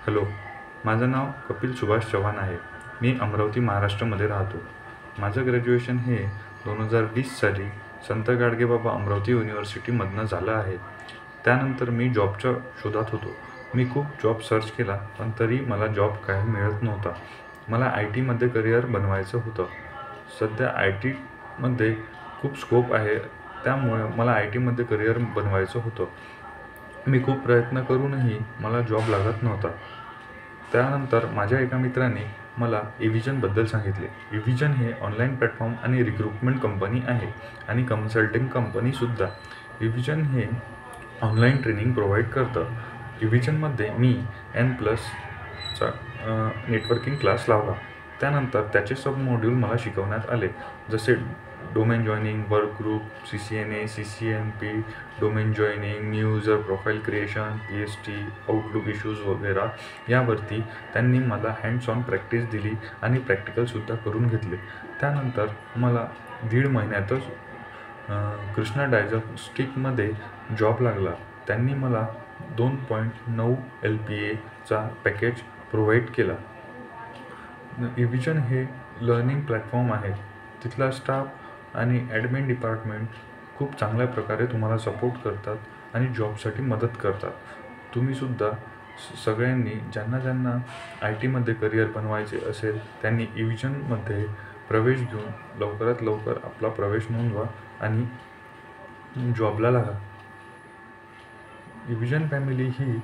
Hello, माझं नाव कपिल सुभाष चव्हाण आहे. मी अमरावती महाराष्ट्रामध्ये राहतो. माझं ग्रॅज्युएशन हे 2020 साली संत गाडगेबाबा अमरावती युनिव्हर्सिटीमधनं झालं आहे. त्यानंतर मी जॉबच्या शोधात होतो. मी खूप जॉब सर्च केला, पण तरी मला जॉब काही मिळत नव्हता. मला आय टीमध्ये करिअर बनवायचं होतं. सध्या आय टीमध्ये खूप स्कोप आहे, त्यामुळे मला आय टीमध्ये करिअर बनवायचं होतं. मी खूप प्रयत्न करूनही मला जॉब लागत नव्हता. त्यानंतर माझ्या एका मित्राने मला एव्हिजनबद्दल सांगितले. एव्हिजन हे ऑनलाईन प्लॅटफॉर्म आणि रिक्रुटमेंट कंपनी आहे आणि कन्सल्टिंग कंपनीसुद्धा. एव्हिजन हे ऑनलाईन ट्रेनिंग प्रोव्हाइड करतं. एव्हिजनमध्ये मी N+चा नेटवर्किंग क्लास लावला. त्यानंतर त्याचे सब मॉड्यूल मला शिकवण्यात आले, जसे domain joining, work group, CCNA, CCNP, domain joining, new user profile creation, PST, outlook issues वगैरे. यावरती त्यांनी मला हँड्स ऑन प्रॅक्टिस दिली आणि प्रॅक्टिकलसुद्धा करून घेतले. त्यानंतर मला 1.5 महिन्यातच कृष्णा डायग्नॉस्टिकमध्ये जॉब लागला. त्यांनी मला 2.9 LPAचा पॅकेज प्रोव्हाइड केला. एव्हिजन हे लर्निंग प्लॅटफॉर्म आहे. तिथला स्टाफ आणि ॲडमिन डिपार्टमेंट खूप चांगल्या प्रकारे तुम्हाला सपोर्ट करतात आणि जॉबसाठी मदत करतात. तुम्हीसुद्धा सगळ्यांनी ज्यांना आय टीमध्ये करिअर बनवायचे असेल त्यांनी एव्हिजनमध्ये प्रवेश घेऊन लवकरात लवकर आपला प्रवेश नोंदवा आणि जॉबला लागा. एव्हिजन फॅमिली ही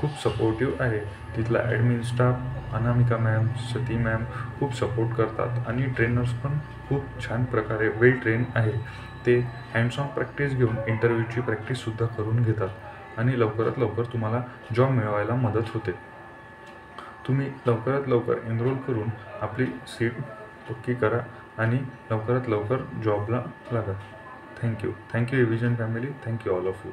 खूप सपोर्टिव्ह आहे. तिथला ॲडमिन स्टाफ, अनामिका मॅम, सती मॅम खूप सपोर्ट करतात आणि ट्रेनर्स पण खूप छान प्रकारे वेल ट्रेन आहे. ते हँड्स ऑन प्रॅक्टिस घेऊन इंटरव्ह्यूची प्रॅक्टिससुद्धा करून घेतात आणि लवकरात लवकर तुम्हाला जॉब मिळवायला मदत होते. तुम्ही लवकरात लवकर एनरोल करून आपली सीट पक्की करा आणि लवकरात लवकर जॉबला लागा. थँक्यू एव्हिजन family. Thank you all of you.